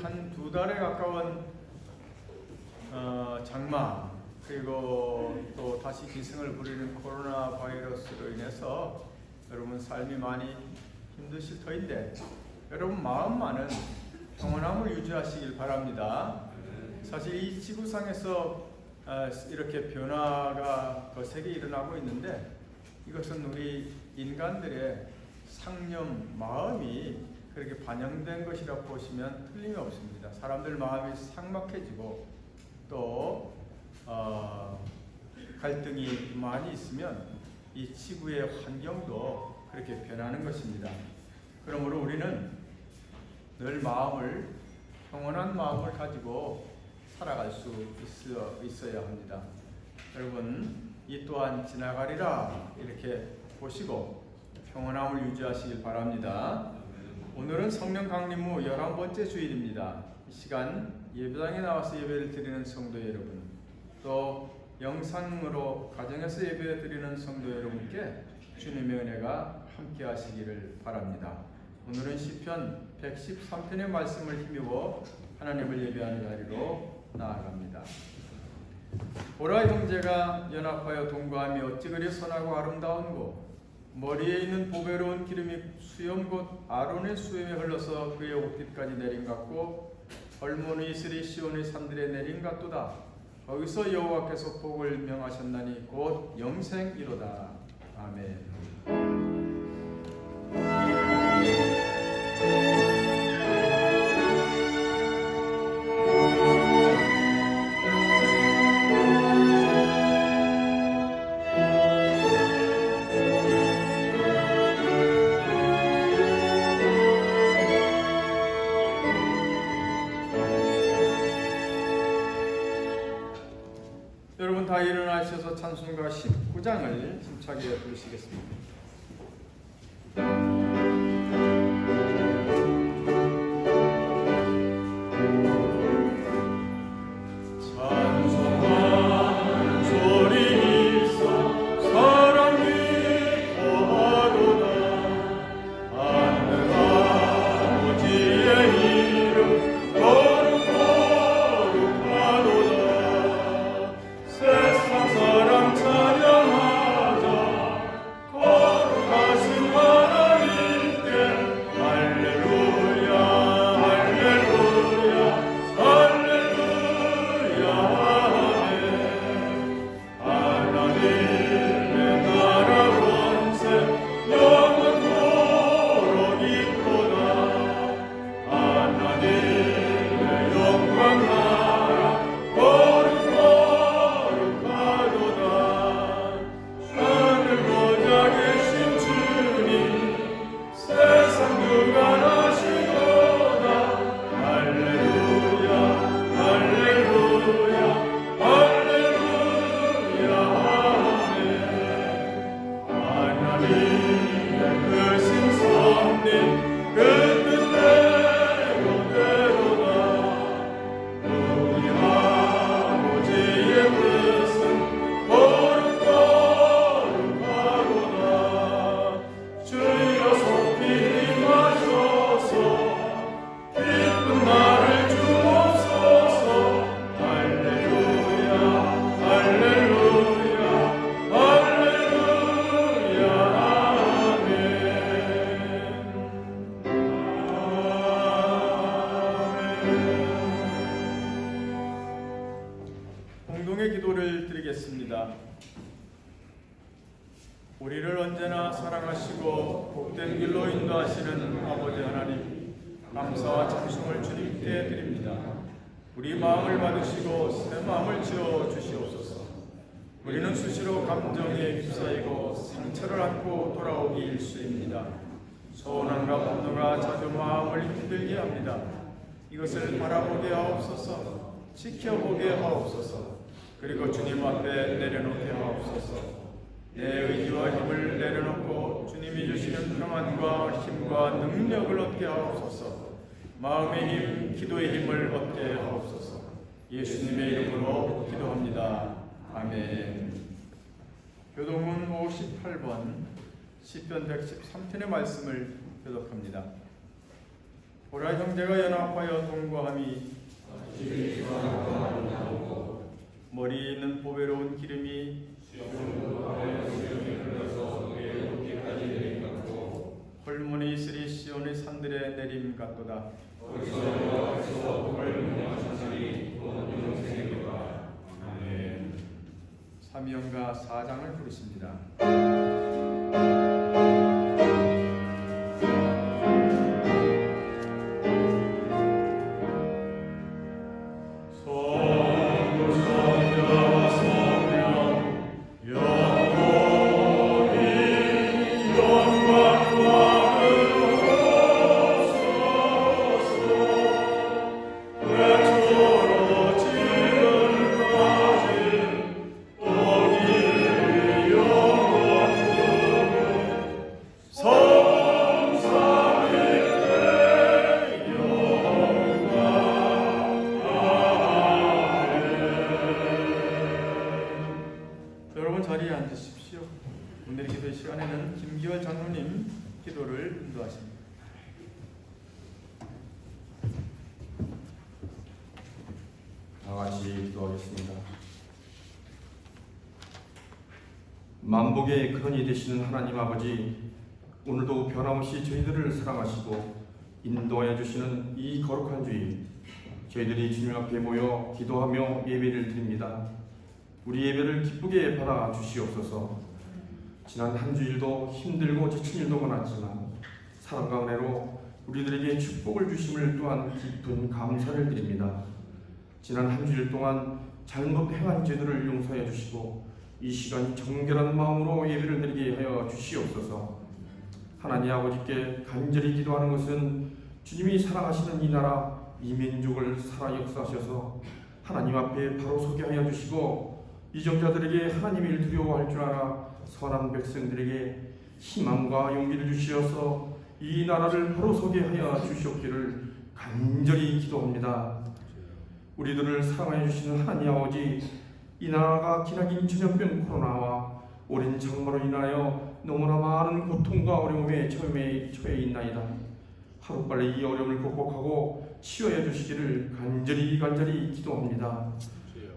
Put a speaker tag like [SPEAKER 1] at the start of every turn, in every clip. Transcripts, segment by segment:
[SPEAKER 1] 한 두 달에 가까운 장마 그리고 또 다시 기승을 부리는 코로나 바이러스로 인해서 여러분 삶이 많이 힘드실 터인데 여러분 마음만은 평온함을 유지하시길 바랍니다. 사실 이 지구상에서 이렇게 변화가 거세게 일어나고 있는데 이것은 우리 인간들의 상념, 마음이 그렇게 반영된 것이라 보시면 틀림이 없습니다. 사람들 마음이 삭막해지고 또 갈등이 많이 있으면 이 지구의 환경도 그렇게 변하는 것입니다. 그러므로 우리는 늘 마음을 평온한 마음을 가지고 살아갈 수 있어야 합니다. 여러분 이 또한 지나가리라 이렇게 보시고 평온함을 유지하시길 바랍니다. 오늘은 성령 강림 후 11번째 주일입니다. 이 시간 예배당에 나와서 예배를 드리는 성도 여러분, 또 영상으로 가정에서 예배 드리는 성도 여러분께 주님의 은혜가 함께 하시기를 바랍니다. 오늘은 시편 113편의 말씀을 힘입어 하나님을 예배하는 자리로 나아갑니다. 보라, 형제가 연합하여 동거함이 어찌 그리 선하고 아름다운고, 머리에 있는 보배로운 기름이 수염 곧 아론의 수염에 흘러서 그의 옷깃까지 내린 같고 헐몬의 이슬이 시온의 산들에 내린 같도다. 거기서 여호와께서 복을 명하셨나니 곧 영생이로다. 아멘. 여러분 다 일어나셔서 찬송가 19장을 힘차게 부르시겠습니다. 공동의 기도를 드리겠습니다. 우리를 언제나 사랑하시고 복된 길로 인도하시는 아버지 하나님, 감사와 찬송을 주님께 드립니다. 우리 마음을 받으시고 새 마음을 지어 주시옵소서. 우리는 수시로 감정에 휩싸이고 상처를 안고 돌아오기 일쑤입니다. 소원함과 분노가 자주 마음을 힘들게 합니다. 이것을 바라보게 하옵소서. 지켜보게 하옵소서. 그리고 주님 앞에 내려놓게 하옵소서. 내 의지와 힘을 내려놓고 주님이 주시는 평안과 힘과 능력을 얻게 하옵소서. 마음의 힘, 기도의 힘을 얻게 하옵소서. 예수님의 이름으로 기도합니다. 아멘. 교동문 58번 시편 113편의 말씀을 교독합니다. 보라 형제가 연합하여 동거함이 머리에 있는 보배로운 기름이 홀문에 있으리 시온의 산들에 내림 같도다. 사명가 4장을 부르십니다. 자리에 앉으십시오. 오늘 기도 시간에는 김기월 장로님 기도를 인도하십니다.
[SPEAKER 2] 다 같이 기도하겠습니다. 만복의 근원이 되시는 하나님 아버지, 오늘도 변함없이 저희들을 사랑하시고 인도하여 주시는 이 거룩한 주일, 저희들이 주님 앞에 모여 기도하며 예배를 드립니다. 우리 예배를 기쁘게 받아 주시옵소서. 지난 한 주일도 힘들고 지친 일도 많았지만 사랑과 은혜로 우리들에게 축복을 주심을 또한 깊은 감사를 드립니다. 지난 한 주일 동안 잘못 행한 죄들을 용서해 주시고 이 시간 정결한 마음으로 예배를 드리게 하여 주시옵소서. 하나님 아버지께 간절히 기도하는 것은 주님이 사랑하시는 이 나라 이 민족을 살아 역사하셔서 하나님 앞에 바로 서게 하여 주시고 이정자들에게 하나님을 두려워할 줄 알아 선한 백성들에게 희망과 용기를 주시어서 이 나라를 바로 서게 하여 주시옵기를 간절히 기도합니다. 우리들을 사랑해 주시는 하나님 아버지, 이 나라가 기나긴 전염병 코로나와 오랜 장마로 인하여 너무나 많은 고통과 어려움에 처해 있나이다. 하루빨리 이 어려움을 극복하고 치유해 주시기를 간절히 기도합니다.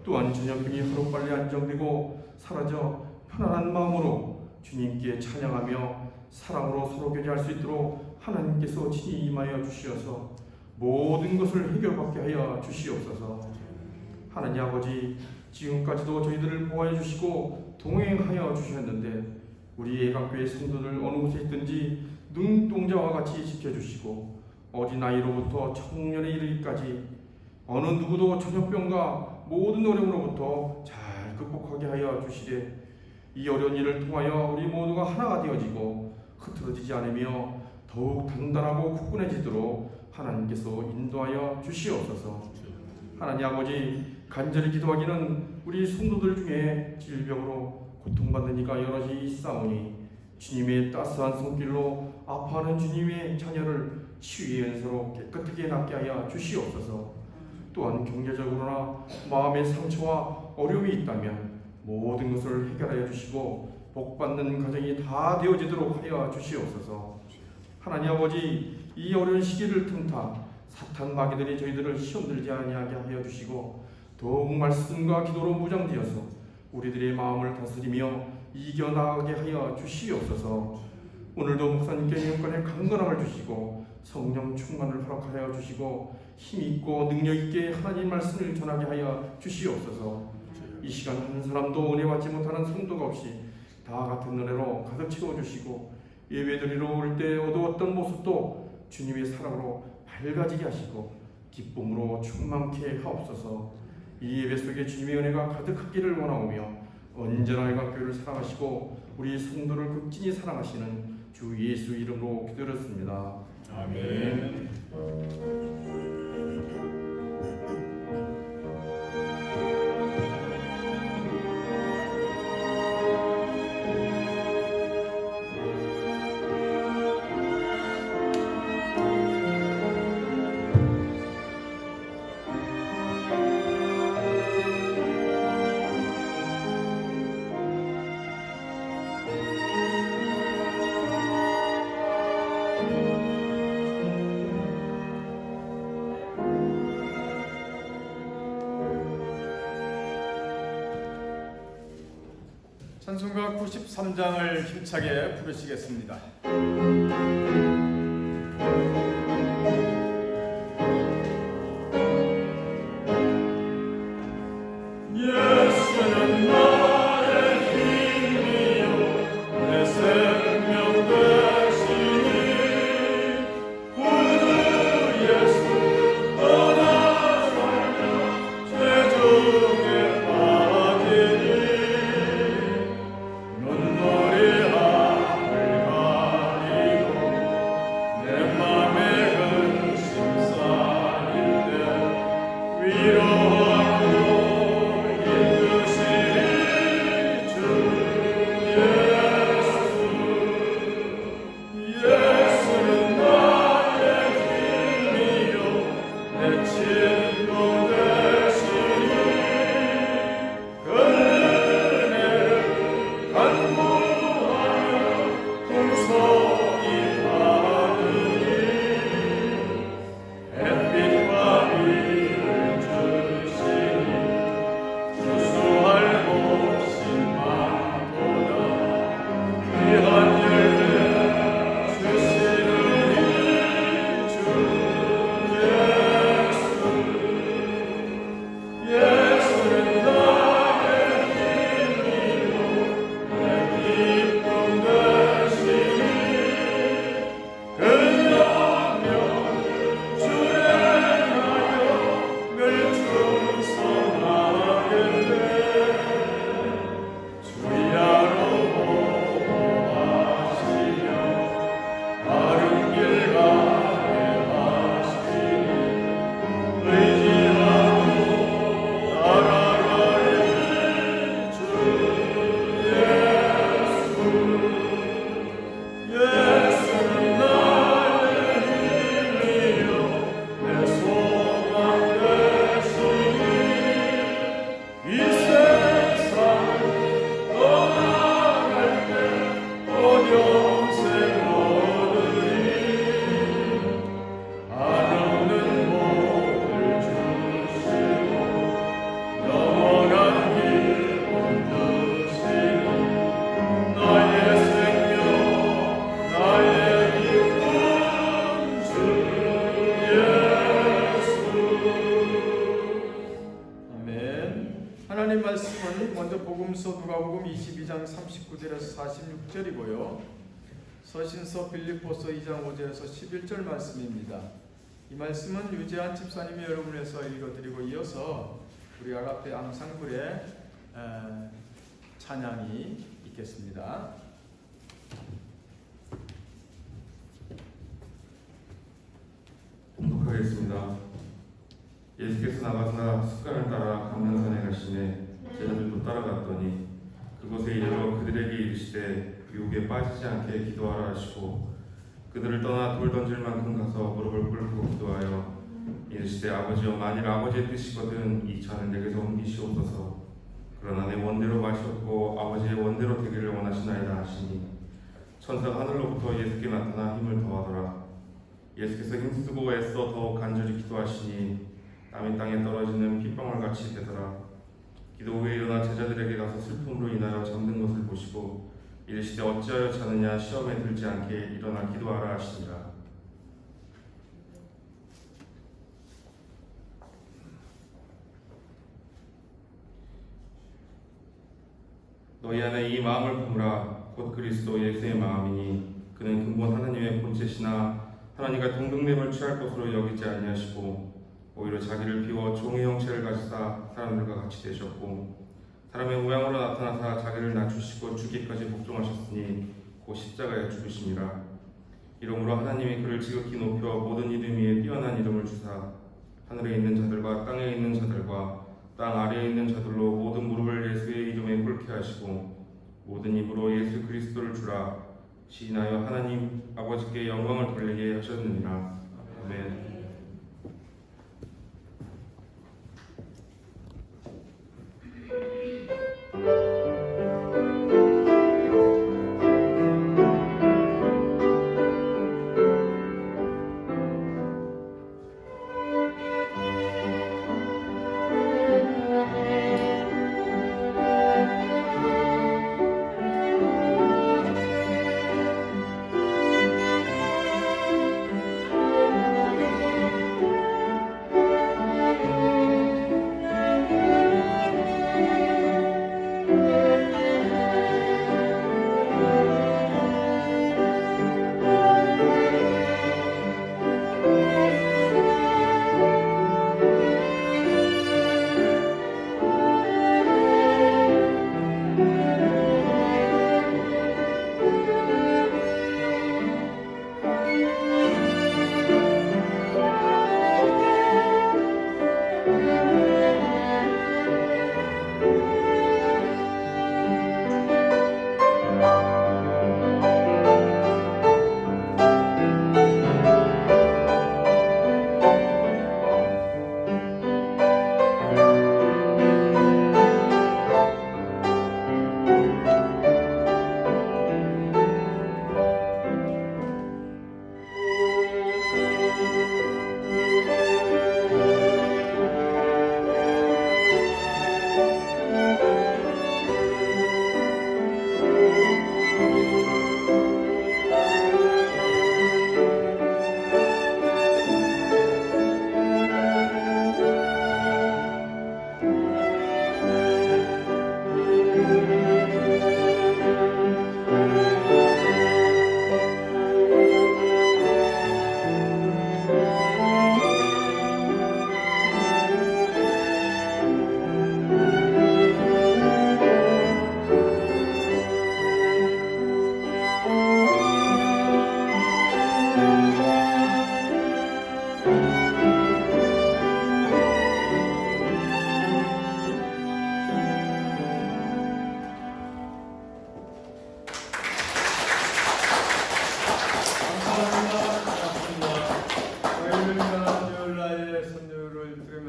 [SPEAKER 2] 또한 전염병이 하루빨리 안정되고 사라져 편안한 마음으로 주님께 찬양하며 사랑으로 서로 교제할 수 있도록 하나님께서 친히 임하여 주시어서 모든 것을 해결받게 하여 주시옵소서. 하나님 아버지, 지금까지도 저희들을 보호해 주시고 동행하여 주셨는데 우리 예강교회 성도들 어느 곳에 있든지 눈동자와 같이 지켜주시고 어린아이로부터 청년에 이르기까지 어느 누구도 전염병과 모든 어려움으로부터 잘 극복하게 하여 주시되 이 어려운 일을 통하여 우리 모두가 하나가 되어지고 흐트러지지 않으며 더욱 단단하고 굳건해지도록 하나님께서 인도하여 주시옵소서. 하나님 아버지, 간절히 기도하기는 우리 성도들 중에 질병으로 고통받는 이가 여럿이 있사오니 주님의 따스한 손길로 아파하는 주님의 자녀를 치유의 은사로 깨끗하게 낫게 하여 주시옵소서. 또한 경제적으로나 마음의 상처와 어려움이 있다면 모든 것을 해결하여 주시고 복받는 가정이 다 되어지도록 하여 주시옵소서. 하나님 아버지, 이 어려운 시기를 틈타 사탄 마귀들이 저희들을 시험 들지 아니하게 하여 주시고 더욱 말씀과 기도로 무장되어서 우리들의 마음을 다스리며 이겨나가게 하여 주시옵소서. 오늘도 목사님께 영권의 강건함을 주시고 성령 충만을 허락하여 주시고 힘있고 능력있게 하나님 말씀을 전하게 하여 주시옵소서. 이 시간 한 사람도 은혜 받지 못하는 성도가 없이 다 같은 은혜로 가득 채워주시고 예배드리러 올 때 어두웠던 모습도 주님의 사랑으로 밝아지게 하시고 기쁨으로 충만케 하옵소서. 이 예배 속에 주님의 은혜가 가득하기를 원하오며 언제나 예강교회를 사랑하시고 우리 성도를 극진히 사랑하시는 주 예수 이름으로 기도드렸습니다.
[SPEAKER 1] 아멘. 찬송가 93장을 힘차게 부르시겠습니다. 예수는 나의 힘이요 내 생명 되시니 구주 예수 떠나 살며 죄중에 빠지니 눈물이 하늘 가리고 내 맘에 근심 쌓일 때 위로하고 인도시리 주 예수 예수는 나의 힘이요 내 친구 되시니 은혜를 간구하며 풍성히 받으니 햇빛과 비를 주시니 주수할 곳이 많도다 귀한 열매 주시느니 주 예수 예수는 나의 힘이요 내 기쁨 되시니 근엄명 주행하여 늘 충성하겠네 주야로 보호하시며 바른 길 가게 하시니 의지하고 따라가리 주 예수 예수는 나의 힘이요 내 소망 되시니 이 세상 떠나갈 때 온영생 얻으리 한없는 복을 주시고 영원한 길 얻으시니 나의 생명 나의 기쁨 주 예수 아멘. 하나님 말씀은 먼저 복음서 누가복음 22장 39절에서 46절이고요. 서신서 빌립보서 2장 5절에서 11절 말씀입니다. 이 말씀은 유재한 집사님이 여러분에서 읽어드리고 이어서 우리 아가페 앙상블의 찬양이 있겠습니다.
[SPEAKER 2] 봉독하겠습니다. 예수께서 나가사 습관을 따라 감난산에 가시매 제자들도 따라갔더니 그곳에 이르러 그들에게 이르시되 유혹에 빠지지 않게 기도하라 하시고 그들을 떠나 돌 던질 만큼 가서 무릎을 꿇고 기도하여 이르시되 아버지여 만일 아버지의 뜻이거든 이 잔을 내게서 옮기시옵소서 그러나 내 원대로 마셨고 아버지의 원대로 되기를 원하시나이다 하시니 천사가 하늘로부터 예수께 나타나 힘을 더하더라. 예수께서 힘쓰고 애써 더욱 간절히 기도하시니 땀이 땅에 떨어지는 핏방울같이 되더라. 기도 후에 일어나 제자들에게 가서 슬픔으로 인하여 잠든 것을 보시고 이르시되 어찌하여 자느냐 시험에 들지 않게 일어나 기도하라 하시니라. 너희 안에 이 마음을 품으라. 곧 그리스도 예수의 마음이니 그는 근본 하나님의 본체시나 하나님과 동등됨을 취할 것으로 여기지 아니하시고 오히려 자기를 비워 종의 형체를 가지사 사람들과 같이 되셨고 사람의 모양으로 나타나사 자기를 낮추시고 죽기까지 복종하셨으니 곧 십자가에 죽으심이라. 이러므로 하나님이 그를 지극히 높여 모든 이름 위에 뛰어난 이름을 주사 하늘에 있는 자들과 땅에 있는 자들과 땅 아래에 있는 자들로 모든 무릎을 예수의 이름에 꿇게 하시고 모든 입으로 예수 그리스도를 주라 시인하여 하나님 아버지께 영광을 돌리게 하셨느니라. 아멘.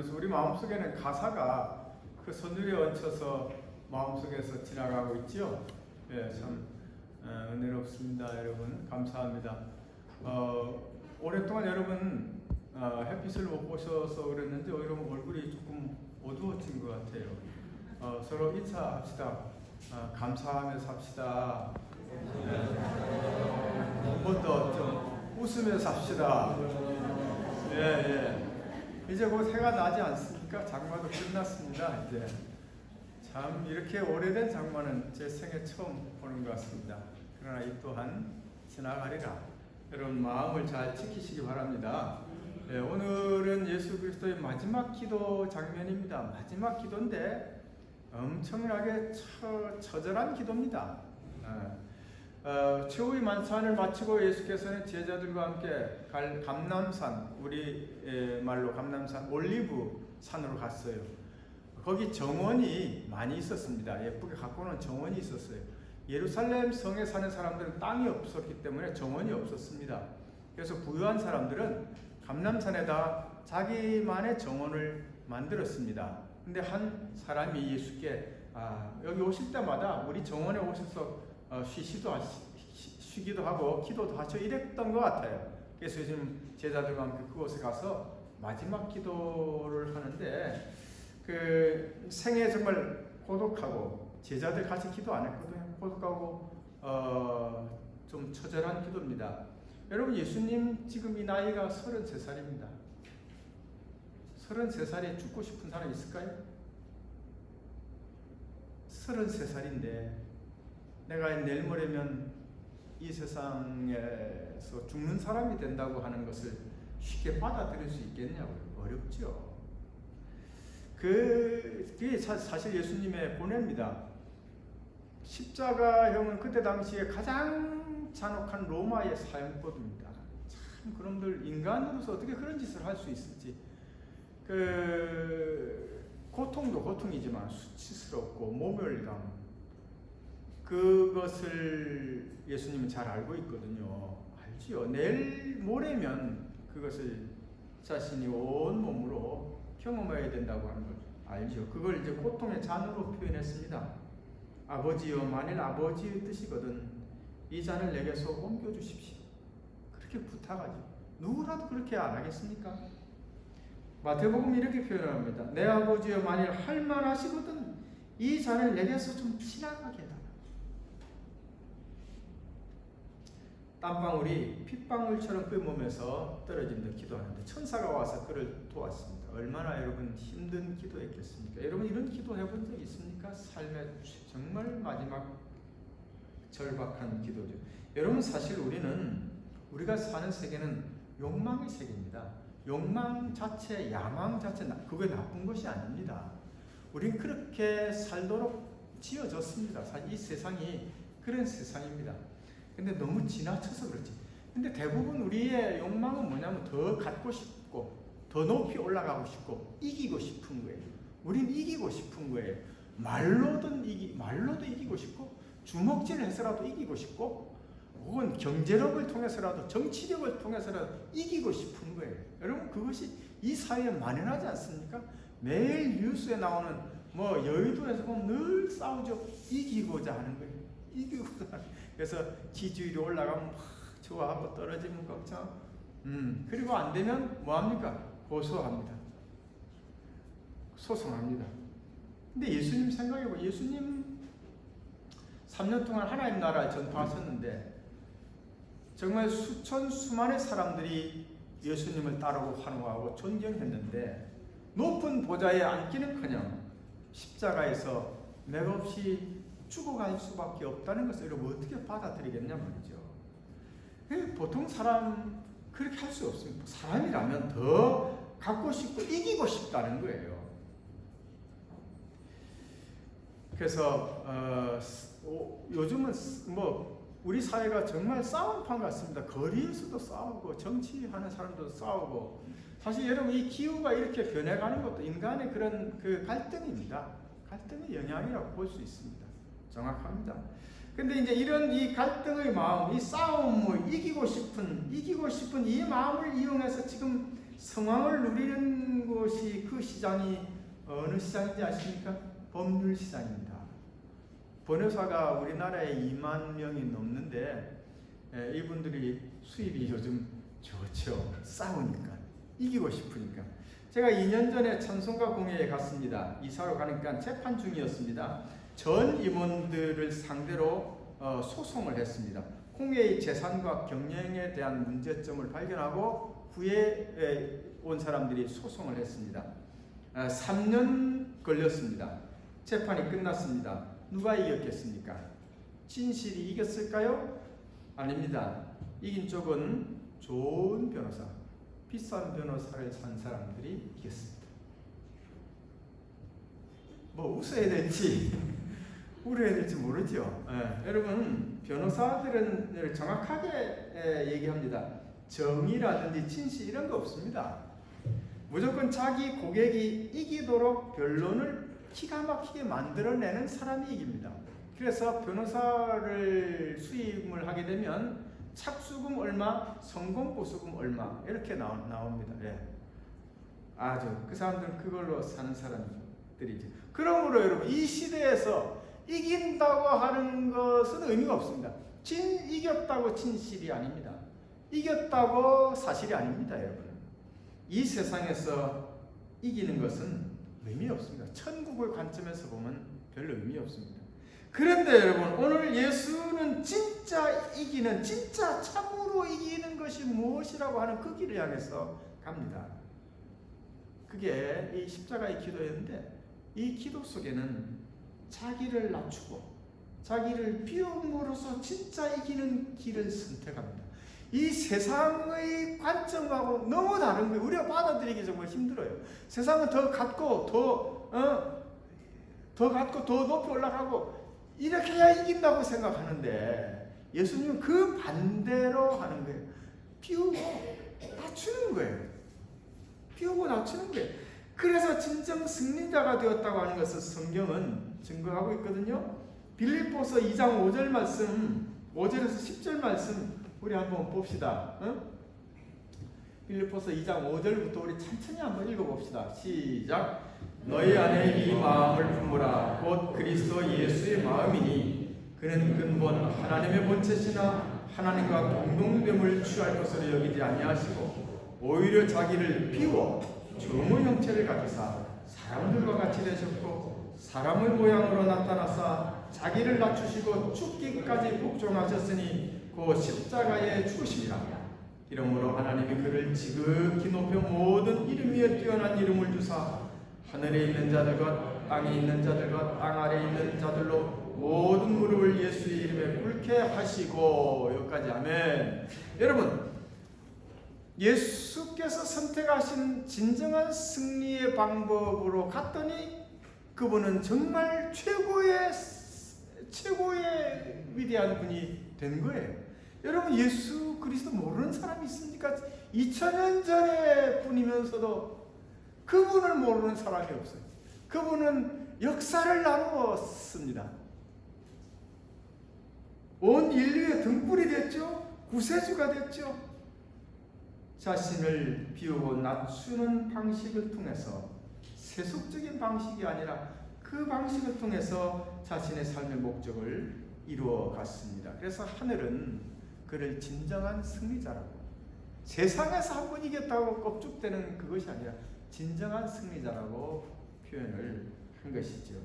[SPEAKER 1] 부르면서 우리 마음속에는 가사가 그 선율에 얹혀서 마음속에서 지나가고 있죠. 예, 참 은혜롭습니다. 여러분 감사합니다. 오랫동안 여러분 햇빛을 못 보셔서 그랬는데 오히려 얼굴이 조금 어두워진 것 같아요. 서로 인사합시다. 감사하며 삽시다. 한 번 더 좀 웃으며 삽시다. 예. 이제 곧 해가 나지 않습니까? 장마도 끝났습니다. 이제 참 이렇게 오래된 장마는 제 생애 처음 보는 것 같습니다. 그러나 이 또한 지나가리라. 여러분 마음을 잘 지키시기 바랍니다. 네, 오늘은 예수 그리스도의 마지막 기도 장면입니다. 마지막 기도인데 엄청나게 처절한 기도입니다. 최후의 만찬을 마치고 예수께서는 제자들과 함께 갈 감람산, 우리 말로 감람산 올리브 산으로 갔어요. 거기 정원이 많이 있었습니다. 예쁘게 가꾸는 정원이 있었어요. 예루살렘 성에 사는 사람들은 땅이 없었기 때문에 정원이 없었습니다. 그래서 부유한 사람들은 감람산에다 자기만의 정원을 만들었습니다. 근데 한 사람이 예수께 여기 오실 때마다 우리 정원에 오셔서 쉬기도 하고 기도도 하셔 이랬던 것 같아요. 그래서 요즘 제자들과 함께 그곳에 가서 마지막 기도를 하는데 그 생애 정말 고독하고 제자들 같이 기도 안 했거든요. 고독하고 좀 처절한 기도입니다. 여러분 예수님 지금 이 나이가 33살입니다. 33살에 죽고 싶은 사람 있을까요? 33살인데 내가 내일 모레면 이 세상에서 죽는 사람이 된다고 하는 것을 쉽게 받아들일 수 있겠냐고요. 어렵죠. 그게 사실 예수님의 고뇌입니다. 십자가형은 그때 당시에 가장 잔혹한 로마의 사형법입니다. 참 그놈들 인간으로서 어떻게 그런 짓을 할 수 있을지. 고통도 고통이지만 수치스럽고 모멸감 그것을 예수님은 잘 알고 있거든요. 알지요. 내일 모레면 그것을 자신이 온 몸으로 경험해야 된다고 하는 걸 알죠. 그걸 이제 고통의 잔으로 표현했습니다. 아버지여 만일 아버지의 뜻이거든 이 잔을 내게서 옮겨주십시오. 그렇게 부탁하죠. 누구라도 그렇게 안 하겠습니까? 마태복음 이렇게 표현합니다. 내 아버지여 만일 할만하시거든 이 잔을 내게서 좀 지나가게 해달라. 땀방울이 핏방울처럼 그 몸에서 떨어집니다. 기도하는데 천사가 와서 그를 도왔습니다. 얼마나 여러분 힘든 기도했겠습니까? 여러분 이런 기도 해본 적 있습니까? 삶의 정말 마지막 절박한 기도죠. 여러분 사실 우리가 사는 세계는 욕망의 세계입니다. 욕망 자체, 야망 자체 그게 나쁜 것이 아닙니다. 우린 그렇게 살도록 지어졌습니다. 사실 이 세상이 그런 세상입니다. 근데 너무 지나쳐서 그렇지. 근데 대부분 우리의 욕망은 뭐냐면 더 갖고 싶고 더 높이 올라가고 싶고 이기고 싶은 거예요. 우린 이기고 싶은 거예요. 말로도 이기고 싶고 주먹질을 해서라도 이기고 싶고 혹은 경제력을 통해서라도 정치력을 통해서라도 이기고 싶은 거예요. 여러분 그것이 이 사회에 만연하지 않습니까? 매일 뉴스에 나오는 여의도에서 보면 늘 싸우죠. 이기고자 하는 거예요. 이기고자 하는 거예요. 그래서 지지율이 올라가면 막 좋아하고 떨어지면 걱정. 그리고 안 되면 뭐합니까? 고소합니다. 소송합니다. 근데 예수님 생각해보면 예수님 3년 동안 하나님 나라를 전파하셨는데 정말 수많은 사람들이 예수님을 따르고 환호하고 존경했는데 높은 보좌에 앉기는커녕 십자가에서 맥없이 죽어갈 수밖에 없다는 것을 여러분 어떻게 받아들이겠냐 말이죠. 보통 사람 그렇게 할 수 없습니다. 사람이라면 더 갖고 싶고 이기고 싶다는 거예요. 그래서 요즘은 우리 사회가 정말 싸움판 같습니다. 거리에서도 싸우고 정치하는 사람도 싸우고 사실 여러분 이 기후가 이렇게 변해가는 것도 인간의 그런 갈등입니다. 갈등의 영향이라고 볼 수 있습니다. 정확합니다. 근데 이제 이런 이 갈등의 마음, 이 싸움을 이기고 싶은 이 마음을 이용해서 지금 성황을 누리는 것이 그 시작 시장이 어느 시장인지 아십니까? 법률 시장입니다. 변호사가 우리나라에 2만 명이 넘는데 이분들이 수입이 요즘 좋죠. 싸우니까, 이기고 싶으니까. 제가 2년 전에 찬송가 공회에 갔습니다. 이사로 가니까 재판 중이었습니다. 전 임원들을 상대로 소송을 했습니다. 공회의 재산과 경영에 대한 문제점을 발견하고 후에 온 사람들이 소송을 했습니다. 3년 걸렸습니다. 재판이 끝났습니다. 누가 이겼겠습니까? 진실이 이겼을까요? 아닙니다. 이긴 쪽은 좋은 변호사, 비싼 변호사를 산 사람들이 이겼습니다. 뭐 웃어야 될지 울어야 될지 모르죠. 여러분, 변호사들은 정확하게 얘기합니다. 정의라든지 진실 이런 거 없습니다. 무조건 자기 고객이 이기도록 변론을 기가 막히게 만들어내는 사람이 이깁니다. 그래서 변호사를 수임을 하게 되면 착수금 얼마, 성공보수금 얼마 이렇게 나옵니다. 아주 그 사람들은 그걸로 사는 사람들이죠. 그러므로 여러분, 이 시대에서 이긴다고 하는 것은 의미가 없습니다. 이겼다고 진실이 아닙니다. 이겼다고 사실이 아닙니다. 여러분, 이 세상에서 이기는 것은 의미 없습니다. 천국의 관점에서 보면 별로 의미 없습니다. 그런데 여러분, 오늘 예수는 진짜 이기는, 진짜 참으로 이기는 것이 무엇이라고 하는 그 길을 향해서 갑니다. 그게 이 십자가의 기도였는데, 이 기도 속에는 자기를 낮추고 자기를 비움으로써 진짜 이기는 길을 선택합니다. 이 세상의 관점하고 너무 다른 거예요. 우리가 받아들이기 정말 힘들어요. 세상은 더 갖고 더 높이 올라가고 이렇게 해야 이긴다고 생각하는데, 예수님은 그 반대로 하는 거예요. 비우고 낮추는 거예요. 비우고 낮추는 거예요. 그래서 진정 승리자가 되었다고 하는 것을 성경은 증거하고 있거든요. 빌립보서 2장 5절 말씀, 5절에서 10절 말씀 우리 한번 봅시다. 빌립보서 2장 5절부터 우리 천천히 한번 읽어봅시다. 시작. 너희 안에 이 마음을 품으라. 곧 그리스도 예수의 마음이니 그는 근본 하나님의 본체시나 하나님과 공동됨을 취할 것으로 여기지 아니하시고 오히려 자기를 비워 종의 형체를 가지사 사람들과 같이 되셨고 사람의 모양으로 나타나사 자기를 낮추시고 죽기까지 복종하셨으니 그 십자가에 죽으심이라. 이러므로 하나님이 그를 지극히 높여 모든 이름 위에 뛰어난 이름을 주사 하늘에 있는 자들과 땅에 있는 자들과 땅 아래에 있는 자들로 모든 무릎을 예수의 이름에 꿇게 하시고. 여기까지. 아멘. 여러분, 예수께서 선택하신 진정한 승리의 방법으로 갔더니 그분은 정말 최고의 위대한 분이 된 거예요. 여러분, 예수 그리스도 모르는 사람이 있습니까? 2000년 전의 분이면서도 그분을 모르는 사람이 없어요. 그분은 역사를 나누었습니다. 온 인류의 등불이 됐죠. 구세주가 됐죠. 자신을 비우고 낮추는 방식을 통해서, 세속적인 방식이 아니라 그 방식을 통해서 자신의 삶의 목적을 이루어 갔습니다. 그래서 하늘은 그를 진정한 승리자라고, 세상에서 한 번 이겼다고 껍죽대는 그것이 아니라 진정한 승리자라고 표현을 한 것이죠.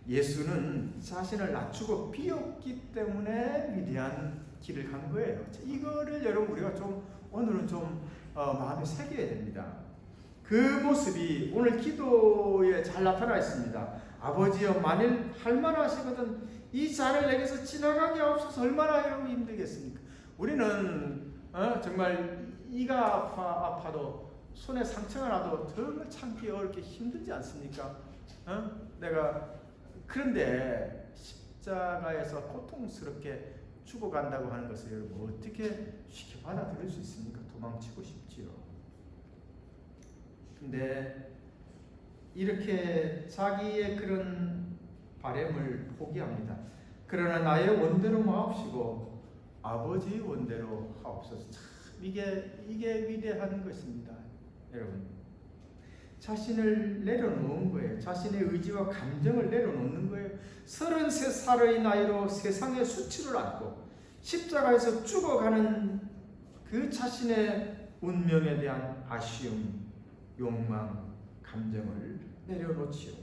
[SPEAKER 1] 예수는 자신을 낮추고 비웠기 때문에 위대한 길을 간 거예요. 이거를 여러분 우리가 오늘은 마음에 새겨야 됩니다. 그 모습이 오늘 기도에 잘 나타나 있습니다. 아버지여, 만일 할만하시거든 이 잔을 내게서 지나가게 하옵소서. 얼마나 여러분 힘들겠습니까? 우리는 정말 이가 아파도 손에 상처가 나도 정말 참기 어렵게 힘들지 않습니까? 그런데 십자가에서 고통스럽게 죽어간다고 하는 것을 여러분 어떻게 쉽게 받아들일 수 있습니까? 도망치고 싶지요. 근데 이렇게 자기의 그런 바램을 포기합니다. 그러나 나의 원대로 마옵시고 아버지의 원대로 하옵소서. 참 이게 위대한 것입니다, 여러분. 자신을 내려놓은 거예요. 자신의 의지와 감정을 내려놓는 거예요. 33살의 나이로 세상의 수치를 안고 십자가에서 죽어가는 그 자신의 운명에 대한 아쉬움, 욕망, 감정을 내려놓지요.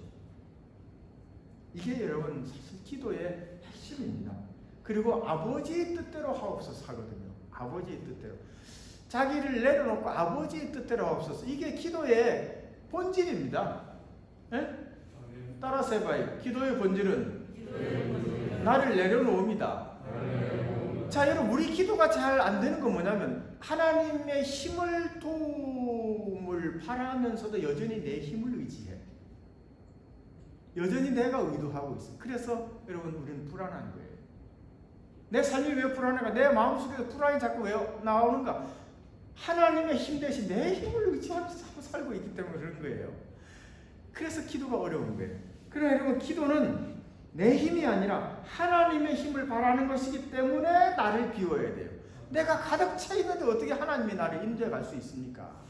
[SPEAKER 1] 이게 여러분 사실 기도의 핵심입니다. 그리고 아버지의 뜻대로 하옵소서 하거든요. 아버지의 뜻대로. 자기를 내려놓고 아버지의 뜻대로 하옵소서. 이게 기도의 본질입니다. 예? 따라서 해봐요. 기도의 본질은 나를 내려놓습니다. 자, 여러분, 우리 기도가 잘 안 되는 건 뭐냐면 하나님의 힘을 도움을 바라면서도 여전히 내 힘을 의지해. 여전히 내가 의도하고 있어. 그래서 여러분, 우리는 불안한 거예요. 내 삶이 왜 불안한가? 내 마음속에서 불안이 자꾸 왜 나오는가? 하나님의 힘 대신 내 힘을 의지하면서 자꾸 살고 있기 때문에 그런 거예요. 그래서 기도가 어려운 거예요. 그러나 여러분, 기도는 내 힘이 아니라 하나님의 힘을 바라는 것이기 때문에 나를 비워야 돼요. 내가 가득 차 있는데 어떻게 하나님이 나를 인도해 갈 수 있습니까?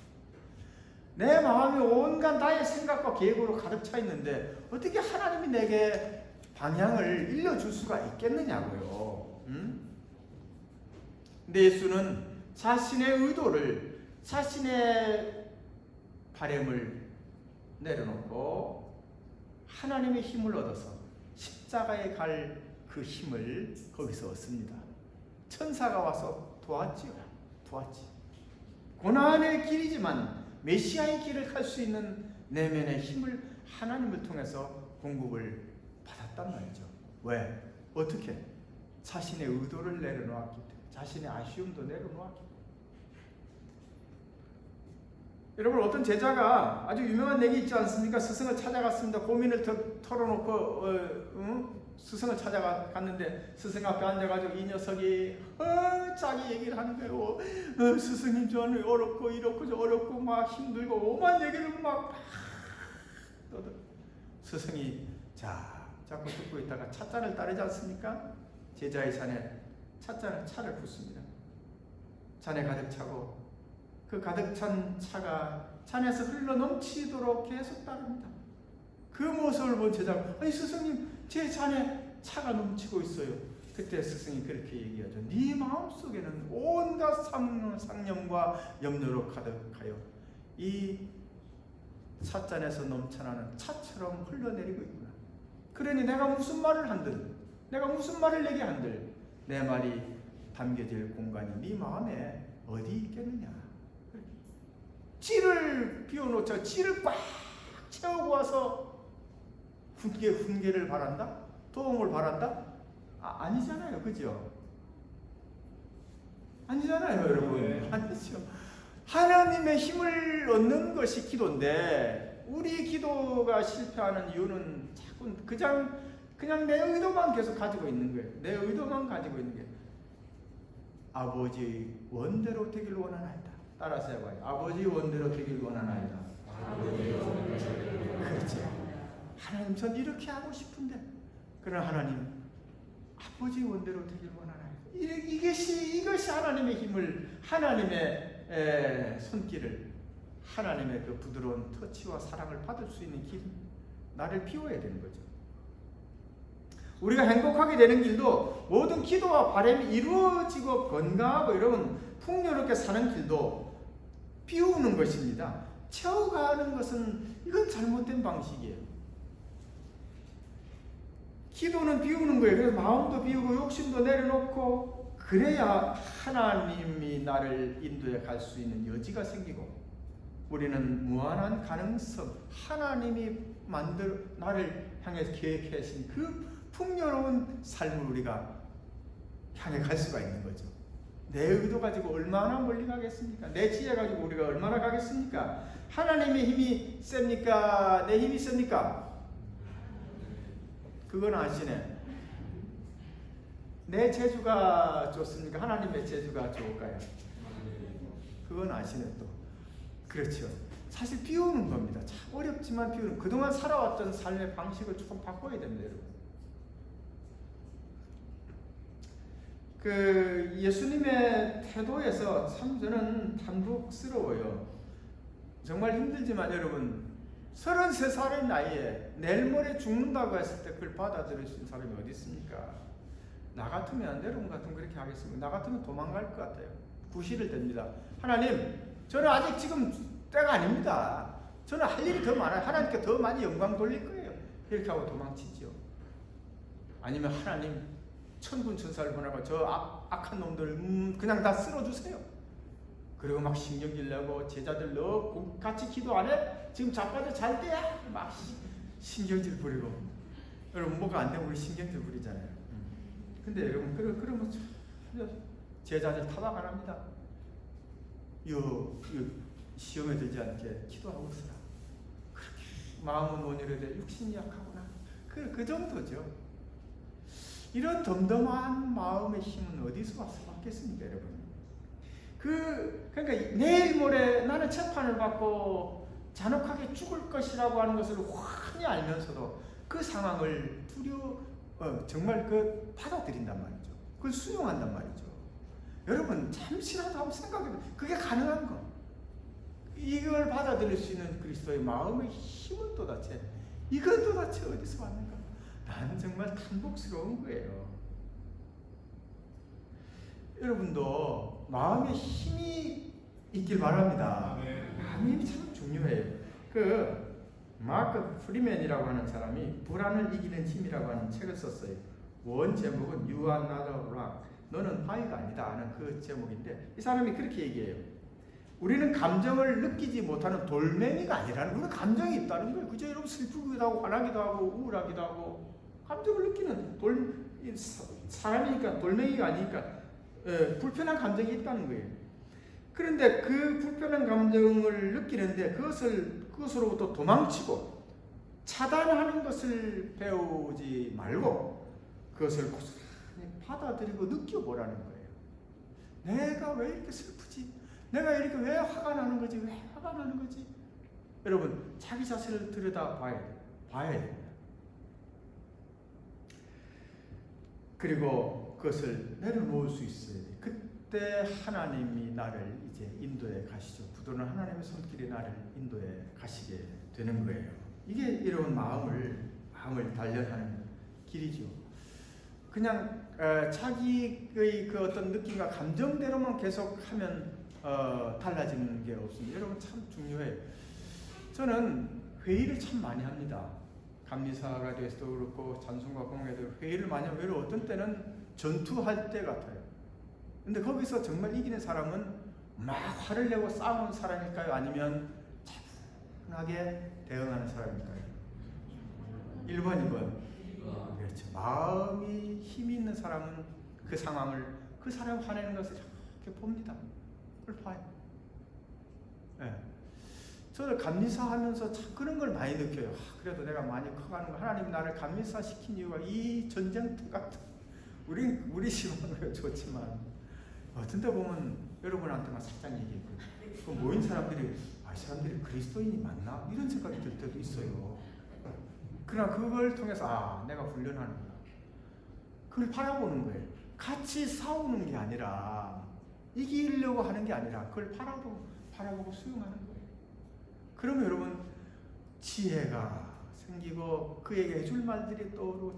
[SPEAKER 1] 내 마음이 온갖 나의 생각과 계획으로 가득 차 있는데 어떻게 하나님이 내게 방향을 일러줄 수가 있겠느냐고요. 근데 예수는 자신의 의도를, 자신의 바램을 내려놓고 하나님의 힘을 얻어서 십자가에 갈 그 힘을 거기서 얻습니다. 천사가 와서 도왔지요. 고난의 길이지만 메시아의 길을 갈 수 있는 내면의 힘을 하나님을 통해서 공급을 받았단 말이죠. 왜? 어떻게? 자신의 의도를 내려놓았기 때문에, 자신의 아쉬움도 내려놓았기 때문에. 여러분, 어떤 제자가 아주 유명한 얘기 있지 않습니까? 스승을 찾아갔습니다. 고민을 털어놓고 스승을 찾아갔는데 스승 앞에 앉아가지고 이 녀석이 자기 얘기를 하는 거예요. 스승님, 저는 어렵고 이렇고 저 어렵고 막 힘들고 오만 얘기를 막 떠들. 스승이 자꾸 듣고 있다가 찻잔을 따르지 않습니까? 제자의 잔에 차를 붓습니다. 잔에 가득 차고 그 가득 찬 차가 잔에서 흘러 넘치도록 계속 따릅니다. 그 모습을 본 제자가, 아니 스승님, 제 잔에 차가 넘치고 있어요. 그때 스승이 그렇게 얘기하죠. 네 마음속에는 온갖 상념과 염려로 가득하여 이 찻잔에서 넘쳐나는 차처럼 흘러내리고 있구나. 그러니 내가 무슨 말을 한들, 내가 무슨 말을 얘기한들 내 말이 담겨질 공간이 네 마음에 어디 있겠느냐. 찌를 비워놓자 찌를 꽉 채우고 와서 훈계를 바란다? 도움을 바란다? 아니잖아요. 그죠? 아니잖아요, 여러분. 아니죠. 하나님의 힘을 얻는 것이 기도인데 우리 기도가 실패하는 이유는 자꾸 그냥 내 의도만 계속 가지고 있는 거예요. 내 의도만 가지고 있는 게 아버지의 원대로 되길 원하나이다. 따라서 해봐요. 아버지의 원대로 되길 원하나이다. 그렇죠. 하나님, 전 이렇게 하고 싶은데, 그러나 하나님, 아버지의 원대로 되길 원하나이다. 이것이 하나님의 힘을, 하나님의 손길을, 하나님의 그 부드러운 터치와 사랑을 받을 수 있는 길, 나를 비워야 되는 거죠. 우리가 행복하게 되는 길도, 모든 기도와 바람이 이루어지고 건강하고 여러분 풍요롭게 사는 길도 비우는 것입니다. 채워가는 것은 이건 잘못된 방식이에요. 기도는 비우는 거예요. 그래서 마음도 비우고 욕심도 내려놓고 그래야 하나님이 나를 인도해 갈 수 있는 여지가 생기고 우리는 무한한 가능성, 하나님이 나를 향해서 계획하신 그 풍요로운 삶을 우리가 향해 갈 수가 있는 거죠. 내 의도 가지고 얼마나 멀리 가겠습니까? 내 지혜 가지고 우리가 얼마나 가겠습니까? 하나님의 힘이 셉니까? 내 힘이 셉니까? 그건 아시네. 내 재주가 좋습니까? 하나님의 재주가 좋을까요? 그건 아시네 또. 그렇죠. 사실 비우는 겁니다. 참 어렵지만 비우는. 그동안 살아왔던 삶의 방식을 조금 바꿔야 됩니다, 여러분. 그 예수님의 태도에서 참 저는 탄복스러워요. 정말 힘들지만 여러분, 33살의 나이에 내일 모레 죽는다고 했을 때 그걸 받아들일 수 있는 사람이 어디 있습니까? 나 같으면, 여러분 같으면 그렇게 하겠습니까? 나 같으면 도망갈 것 같아요. 구실을 댑니다. 하나님, 저는 아직 지금 때가 아닙니다. 저는 할 일이 더 많아요. 하나님께 더 많이 영광 돌릴 거예요. 이렇게 하고 도망치죠. 아니면 하나님, 천군 천사를 보내고 저 악한 놈들 그냥 다 쓸어주세요. 그리고 막 신경질 내고 제자들 너 같이 기도 안 해? 지금 자빠져 잘 때야? 막 신경질 부리고. 여러분 뭐가 안 되면 우리 신경질 부리잖아요. 근데 여러분 그러면 제자들 타박 안 합니다. 시험에 들지 않게 기도하고 있으라. 그렇게 마음은 못 이루되 육신이 약하구나. 그 정도죠. 이런 덤덤한 마음의 힘은 어디서 와서 받겠습니까, 여러분? 그러니까 내일 모레 나는 재판을 받고 잔혹하게 죽을 것이라고 하는 것을 환히 알면서도 그 상황을 정말 받아들인단 말이죠. 그걸 수용한단 말이죠. 여러분 잠시라도 한번 생각해보세요. 그게 가능한 거. 이걸 받아들일 수 있는 그리스도의 마음의 힘은 이건 도대체 어디서 왔는가? 나는 정말 탄복스러운 거예요. 여러분도 마음의 힘이 있길 바랍니다. 마음의 힘이 참 중요해요. 마크 프리맨이라고 하는 사람이 불안을 이기는 힘이라고 하는 책을 썼어요. 원 제목은 You are not a rock. 너는 바위가 아니다 하는 그 제목인데 이 사람이 그렇게 얘기해요. 우리는 감정을 느끼지 못하는 돌멩이가 아니라는 거예요. 감정이 있다는 거예요. 그저 여러분 슬프기도 하고 화나기도 하고 우울하기도 하고 감정을 느끼는 사람이니까 돌멩이가 아니니까 불편한 감정이 있다는 거예요. 그런데 그 불편한 감정을 느끼는데 그것으로부터 도망치고 차단하는 것을 배우지 말고 그것을 고스란히 받아들이고 느껴보라는 거예요. 내가 왜 이렇게 슬프지? 내가 이렇게 왜 화가 나는 거지? 왜 화가 나는 거지? 여러분 자기 자신을 들여다봐야 됩니다. 그리고 그것을 내려놓을 수 있어야 돼. 그때 하나님이 나를 이제 인도에 가시죠. 부드러운 하나님의 손길이 나를 인도에 가시게 되는 거예요. 이게 여러분 마음을 단련하는 길이죠. 그냥 자기의 그 어떤 느낌과 감정대로만 계속하면 달라지는 게 없습니다. 여러분 참 중요해요. 저는 회의를 참 많이 합니다. 감리사가 돼서도 그렇고 찬송가 공회도 회의를 많이 하면 외로 어떤 때는 전투할 때 같아요. 근데 거기서 정말 이기는 사람은 막 화를 내고 싸우는 사람일까요? 아니면 차분하게 대응하는 사람일까요? 1번, 2번. 그렇죠. 마음이 힘이 있는 사람은 그 상황을 그 사람 화내는 것을 이렇게 봅니다. 그걸 봐요. 네. 저는 감리사 하면서 참 그런 걸 많이 느껴요. 그래도 내가 많이 커가는 거. 하나님 나를 감리사 시킨 이유가 이 전쟁터 같은 우리 시간은 좋지만 어떤 데 보면 여러분한테만 살짝 얘기했고 그 모인 사람들이 사람들이 그리스도인이 맞나? 이런 생각이 들 때도 있어요. 그러나 그걸 통해서 내가 훈련하는구나. 그걸 바라보는 거예요. 같이 싸우는 게 아니라 이기려고 하는 게 아니라 그걸 바라보고 수용하는 거예요. 그러면 여러분 지혜가 생기고 그에게 해줄 말들이 떠오르고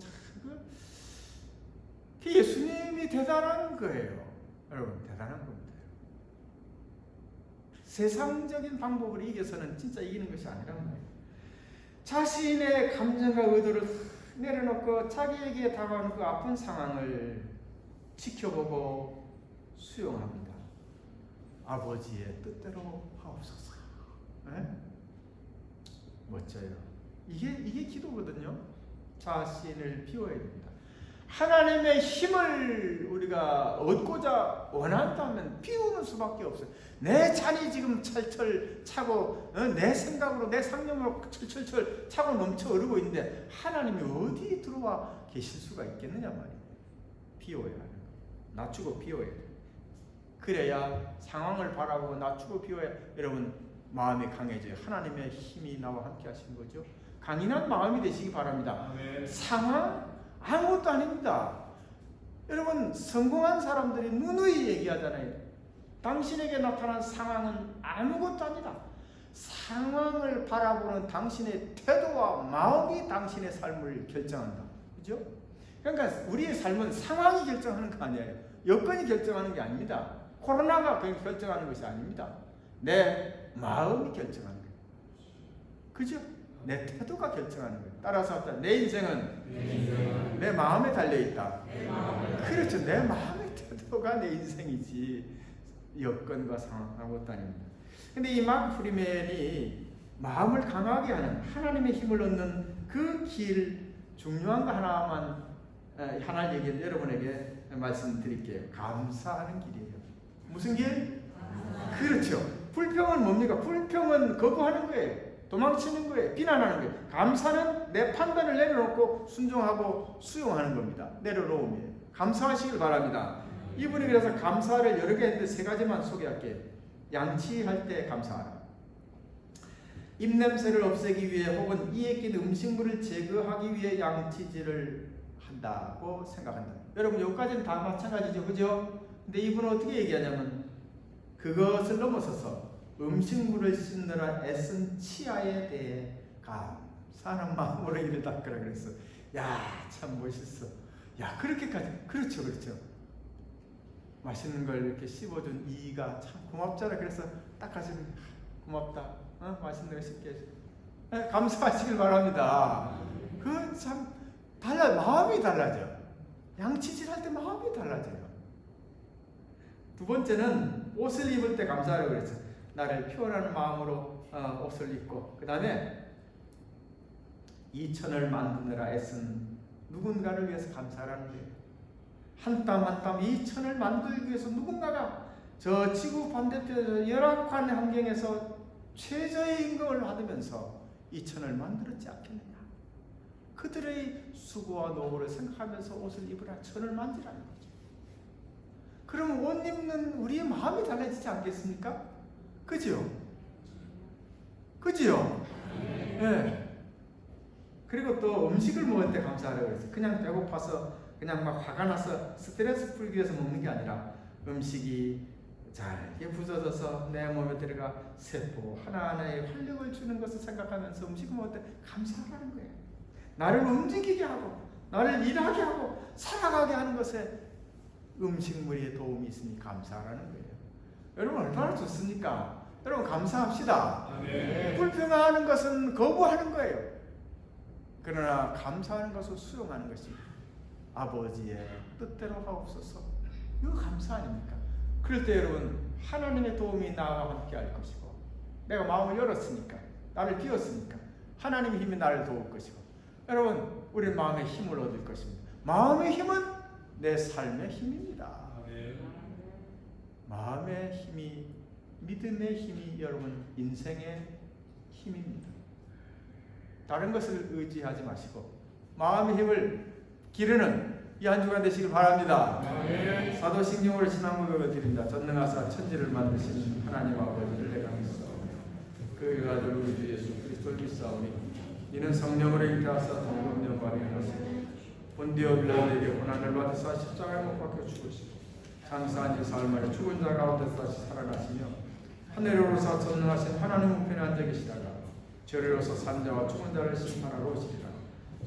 [SPEAKER 1] 그 예수님이 대단한 거예요. 여러분 대단한 겁니다. 세상적인 방법으로 이겨서는 진짜 이기는 것이 아니란 말이에요. 자신의 감정과 의도를 내려놓고 자기에게 다가오는 그 아픈 상황을 지켜보고 수용합니다. 아버지의 뜻대로 하옵소서. 네? 멋져요. 이게 기도거든요. 자신을 비워야 됩니다. 하나님의 힘을 우리가 얻고자 원한다면 비우는 수밖에 없어요. 내 잔이 지금 철철 차고 내 생각으로 내 상념으로 철철철 차고 넘쳐 흐르고 있는데 하나님이 어디 들어와 계실 수가 있겠느냐 말이에요. 비워야 하는 거예요. 낮추고 비워야 돼요. 그래야 상황을 바라보고 낮추고 비워야 여러분 마음이 강해져요. 하나님의 힘이 나와 함께 하시는 거죠. 강인한 마음이 되시기 바랍니다. 상황 아무것도 아닙니다. 여러분 성공한 사람들이 누누이 얘기하잖아요. 당신에게 나타난 상황은 아무것도 아니다. 상황을 바라보는 당신의 태도와 마음이 당신의 삶을 결정한다. 그죠? 그러니까 우리의 삶은 상황이 결정하는 거 아니에요. 여건이 결정하는 게 아닙니다. 코로나가 결정하는 것이 아닙니다. 내 마음이 결정하는 거예요. 그죠? 내 태도가 결정하는 거예요. 따라서 내 인생은 내 마음에 달려있다. 그렇죠. 내 마음의 태도가 내 인생이지 여건과 상황하고 다닙니다. 근데 이 마크 프리맨이 마음을 강하게 하는 하나님의 힘을 얻는 그 길 중요한 거 하나 얘기해 여러분에게 말씀드릴게요. 감사하는 길이에요. 무슨 길? 그렇죠. 불평은 뭡니까? 불평은 거부하는 거예요. 도망치는 거예요. 비난하는 거예요. 감사는 내 판단을 내려놓고 순종하고 수용하는 겁니다. 내려놓으면 감사하시길 바랍니다. 이분이 그래서 감사를 여러 개 했는데 세 가지만 소개할게요. 양치할 때 감사하라. 입냄새를 없애기 위해 혹은 이에 낀 음식물을 제거하기 위해 양치질을 한다고 생각한다. 여러분 여기까지는 다 마찬가지죠. 그죠? 근데 이분은 어떻게 얘기하냐면 그것을 넘어서서 음식물을 씻느라 애쓴 치아에 대해 감사하는 마음으로 이를 닦으라 그랬어. 야, 참 멋있어. 야, 그렇게까지. 그렇죠. 맛있는 걸 이렇게 씹어준 이가 참 고맙잖아. 그래서 닦아주는 고맙다. 맛있는 거 씹게 해줘. 감사하시길 바랍니다. 그 참 마음이 달라져. 양치질 할 때 마음이 달라져요. 두 번째는 옷을 입을 때 감사하라고 그랬죠. 나를 표현하는 마음으로 옷을 입고 그 다음에 이 천을 만드느라 애쓴 누군가를 위해서 감사하라는 거예요. 한 땀 한 땀 이 천을 만들기 위해서 누군가가 저 지구 반대편 열악한 환경에서 최저의 임금을 받으면서 이 천을 만들었지 않겠느냐. 그들의 수고와 노고를 생각하면서 옷을 입으라 천을 만지라는 거죠. 그러면 옷 입는 우리의 마음이 달라지지 않겠습니까? 그죠? 네. 그리고 또 음식을 먹을 때 감사하라고 그랬어요. 그냥 배고파서 그냥 막 화가 나서 스트레스 풀기 위해서 먹는 게 아니라 음식이 잘게 부서져서 내 몸에 들어가 세포 하나하나에 활력을 주는 것을 생각하면서 음식을 먹을 때 감사하라는 거예요. 나를 움직이게 하고 나를 일하게 하고 살아가게 하는 것에 음식물의 도움이 있으니 감사하라는 거예요. 여러분 얼마나 좋습니까? 여러분 감사합시다. 네. 불평하는 것은 거부하는 거예요. 그러나 감사하는 것을 수용하는 것입니다. 아버지의 뜻대로 하옵소서. 이거 감사 아닙니까? 그럴 때 여러분 하나님의 도움이 나와 함께 할 것이고 내가 마음을 열었으니까 나를 비웠으니까 하나님의 힘이 나를 도울 것이고 여러분 우리는 마음의 힘을 얻을 것입니다. 마음의 힘은 내 삶의 힘입니다. 마음의 힘이 믿음의 힘이 여러분 인생의 힘입니다. 다른 것을 의지하지 마시고 마음의 힘을 기르는 이 한 주간 되시길 바랍니다. 사도신경으로 신앙고백을 드립니다. 전능하사 천지를 만드신 하나님 아버지를 내가 믿사오며 그 아들 우리 주 예수 그리스도를 믿사오니 이는 성령으로 잉태하사 동정녀 마리아를 하시고 본디오 빌라도에게 고난을 받으사 십자가에 못 박혀 죽으시고 장사한 지 사흘 만에 죽은 자 가운데서 다시 살아나시며 하늘에 오르사 전능하신 하나님 우편에 앉아 계시다가 저리로서 산 자와 죽은 자를 심판하러 오시리라.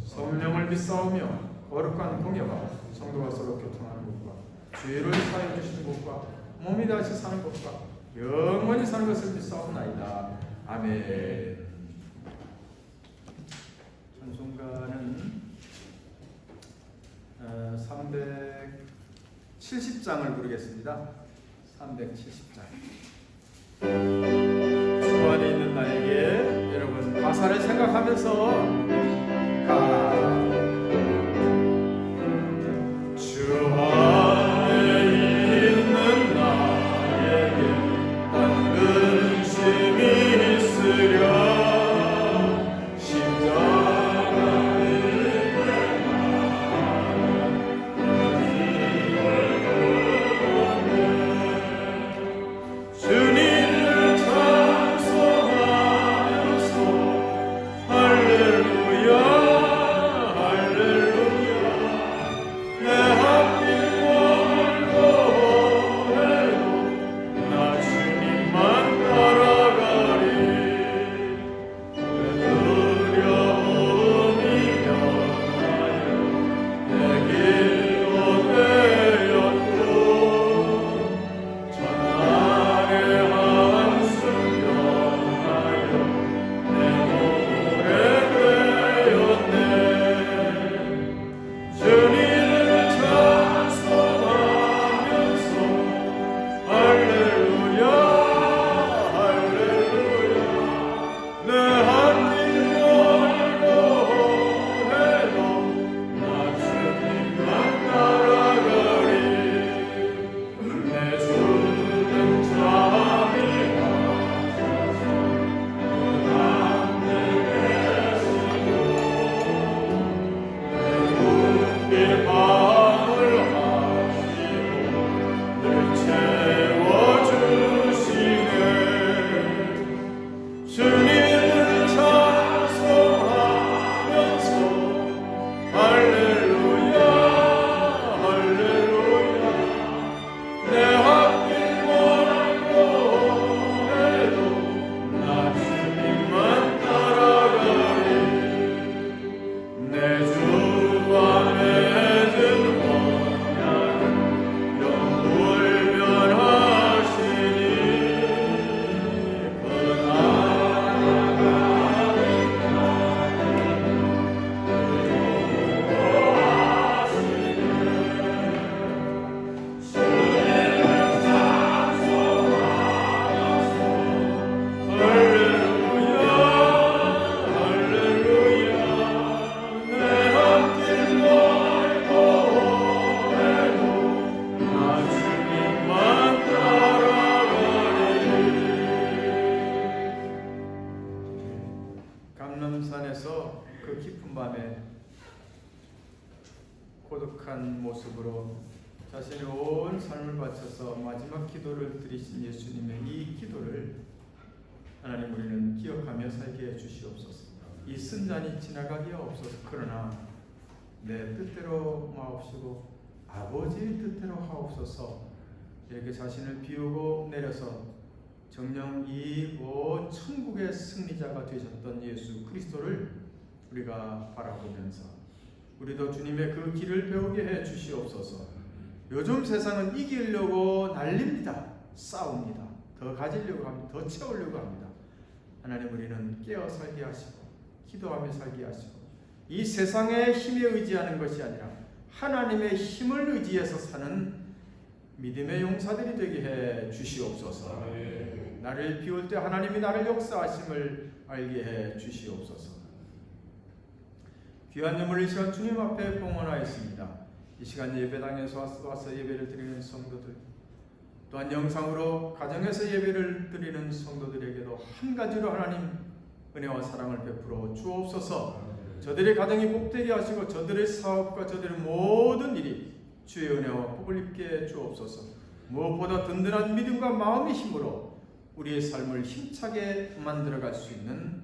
[SPEAKER 1] 성령을 믿사오며 거룩한 공예와 성도가 서로 교통하는 것과 죄를 사해 주시는 것과 몸이 다시 사는 것과 영원히 사는 것을 믿사옵나이다. 아멘. 찬송가는 370장을 부르겠습니다. 370장. 주 안에 있는 나에게 여러분 가사를 생각하면서 주 안에 있는 나에게 난 근심이 있으랴 할렐루야 순환해서 그 깊은 밤에 고독한 모습으로 자신의 온 삶을 바쳐서 마지막 기도를 드리신 예수님의 이 기도를 하나님 우리는 기억하며 살게 해 주시옵소서. 이 쓴잔이 지나가게 없소서. 그러나 내 뜻대로 마옵시고 아버지의 뜻대로 하옵소서. 이렇게 자신을 비우고 내려서 정녕 이 온 천국의 승리자가 되셨던 예수 그리스도를 우리가 바라보면서 우리도 주님의 그 길을 배우게 해 주시옵소서. 요즘 세상은 이기려고 난립니다. 싸웁니다. 더 가지려고 합니다. 더 채우려고 합니다. 하나님 우리는 깨어 살게 하시고 기도하며 살게 하시고 이 세상의 힘에 의지하는 것이 아니라 하나님의 힘을 의지해서 사는 믿음의 용사들이 되게 해 주시옵소서. 나를 비울 때 하나님이 나를 역사하심을 알게 해 주시옵소서. 귀한 예물을 이 시간 주님 앞에 봉헌하였습니다. 이 시간 예배당에서 와서 예배를 드리는 성도들, 또한 영상으로 가정에서 예배를 드리는 성도들에게도 한 가지로 하나님 은혜와 사랑을 베풀어 주옵소서. 저들의 가정이 복되게 하시고 저들의 사업과 저들의 모든 일이 주의 은혜와 복을 입게 주옵소서. 무엇보다 든든한 믿음과 마음의 힘으로 우리의 삶을 힘차게 만들어갈 수 있는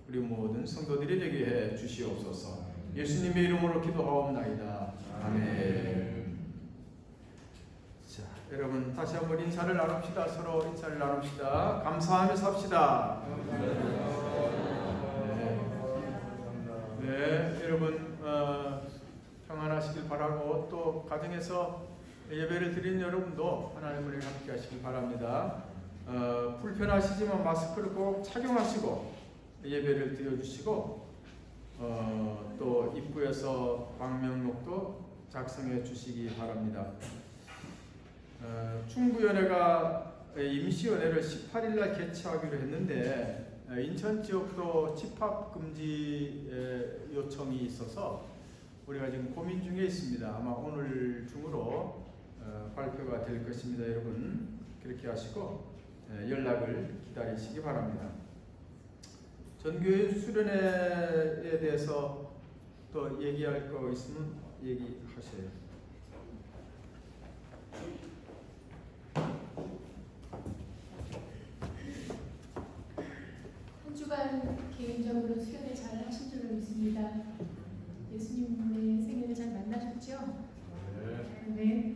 [SPEAKER 1] 우리 모든 성도들이 되게 해 주시옵소서. 예수님의 이름으로 기도하옵나이다. 아멘. 자, 여러분 다시 한번 인사를 나눕시다. 서로 인사를 나눕시다. 감사하며 삽시다. 네, 여러분 평안하시길 바라고 또 가정에서 예배를 드리는 여러분도 하나님을 함께 하시길 바랍니다. 불편하시지만 마스크를 꼭 착용하시고 예배를 드려주시고 또 입구에서 방명록도 작성해 주시기 바랍니다. 충구연회가 임시연회를 18일날 개최하기로 했는데 인천 지역도 집합금지 요청이 있어서 우리가 지금 고민 중에 있습니다. 아마 오늘 중으로 발표가 될 것입니다. 여러분 그렇게 하시고 연락을 기다리시기 바랍니다. 전교인 수련회에 대해서 또 얘기할 거 있으면 얘기하세요.
[SPEAKER 3] 한 주간 개인적으로 수련회 잘 하신 줄로 믿습니다. 예수님의 생일을 잘 만나셨죠? 네.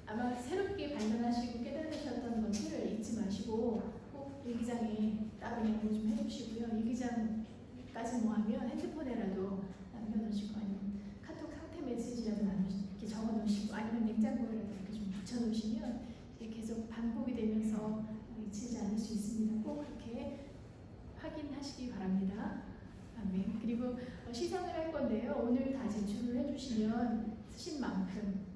[SPEAKER 3] 아마 새롭게 발견하시고 깨달으셨던 것들을 잊지 마시고 꼭 일기장에 따로 메모 좀 해주시고요. 일기장까지 뭐하면 핸드폰에라도 남겨놓으시고 아니면 카톡 상태 메시지라도 이렇게 적어놓으시고 아니면 냉장고에라도 이렇게 좀 붙여놓으시면 이게 계속 반복이 되면서 잊히지 않을 수 있습니다. 꼭 그렇게 확인하시기 바랍니다. 아멘. 그리고 시상을 할 건데요. 오늘 다 제출을 해주시면 쓰신 만큼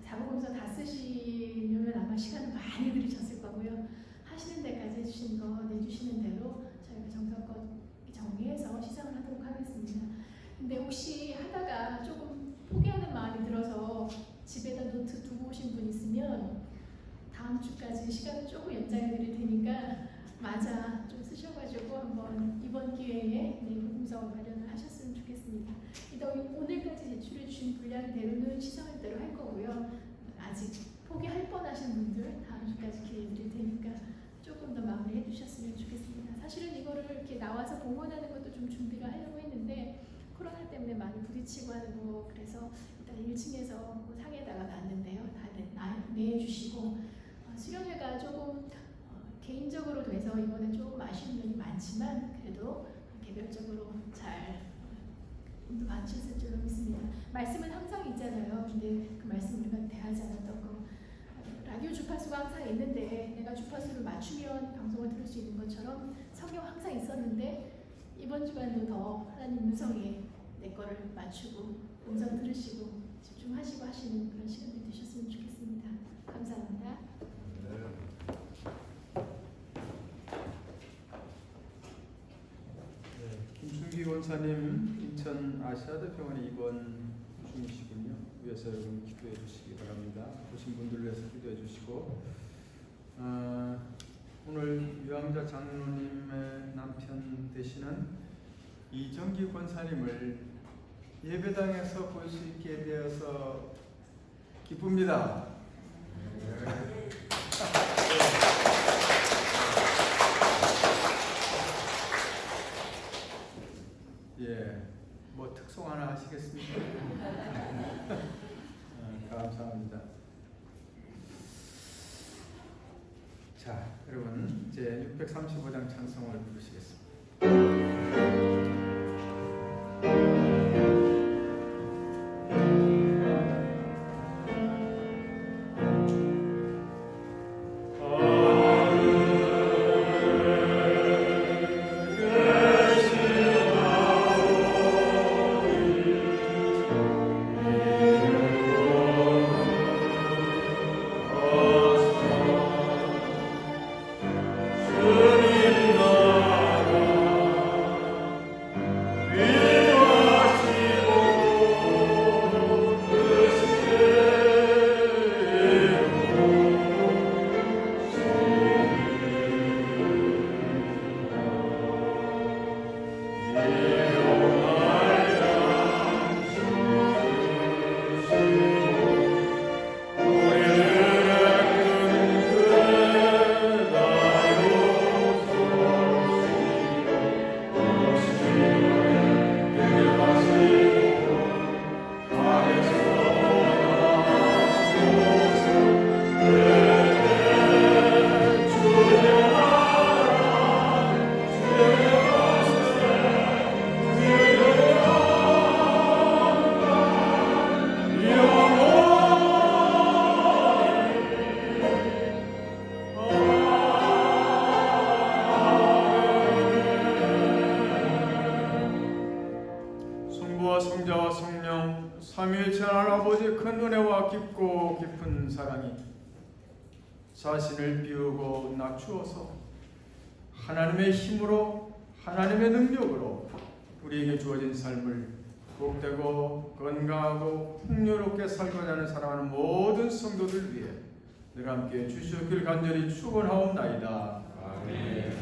[SPEAKER 3] 자본공사 다 쓰시려면 아마 시간을 많이 들이셨을 거고요. 하시는 데까지 해주신 거 내주시는 대로 저희가 정성껏 정리해서 시상을 하도록 하겠습니다. 근데 혹시 하다가 조금 포기하는 마음이 들어서 집에다 노트 두고 오신 분 있으면 다음 주까지 시간을 조금 연장해 드릴 테니까 맞아 좀 쓰셔가지고 한번 이번 기회에 복음서 마련을 하셨으면 좋겠습니다. 일단 오늘까지 제출해 주신 분량대로는 시상할 대로 할 거고요. 아직 포기할 뻔하신 분들 다음 주까지 기회 드릴 테니까 조금 더 마무리해 주셨으면 좋겠습니다. 사실은 이거를 이렇게 나와서 봉헌하는 것도 좀 준비를 하려고 했는데 코로나 때문에 많이 부딪히고 하는 거 그래서 일단 1층에서 그 상에다가 놨는데요. 다 내주시고 수련회가 조금 개인적으로 돼서 이번에 조금 아쉬운 면이 많지만 그래도 개별적으로 잘 받으셨을 줄로 믿습니다. 말씀은 항상 있잖아요. 근데 그 말씀 우리가 대하지 않았던 거 라디오 주파수가 항상 있는데 내가 주파수를 맞추면 방송을 들을 수 있는 것처럼 성경 항상 있었는데 이번 주간도 더 하나님 음성에 내 거를 맞추고 음성 들으시고 집중하시고 하시는 그런 시간이 되셨으면 좋겠습니다. 감사합니다.
[SPEAKER 1] 김순기 원사님 인천 아시아드 병원에 입원 중이시군요. 위해서 여러분 기도해 주시기 바랍니다. 보신 분들 위해서 기도해 주시고 오늘 유황자 장로님의 남편 되시는 이정기 권사님을 예배당에서 볼 수 있게 되어서 기쁩니다. 예, 뭐 특송 하나 하시겠습니까? 감사합니다. 자, 여러분 이제 635장 찬송을 부르시겠습니다. 성자와 성령 삼위일체 하나님 아버지의 큰 은혜와 깊고 깊은 사랑이 자신을 비우고 낮추어서 하나님의 힘으로 하나님의 능력으로 우리에게 주어진 삶을 복되고 건강하고 풍요롭게 살고자 하는 사랑하는 모든 성도들 위해 늘 함께 주시옵기를 간절히 축원하옵나이다. 아멘.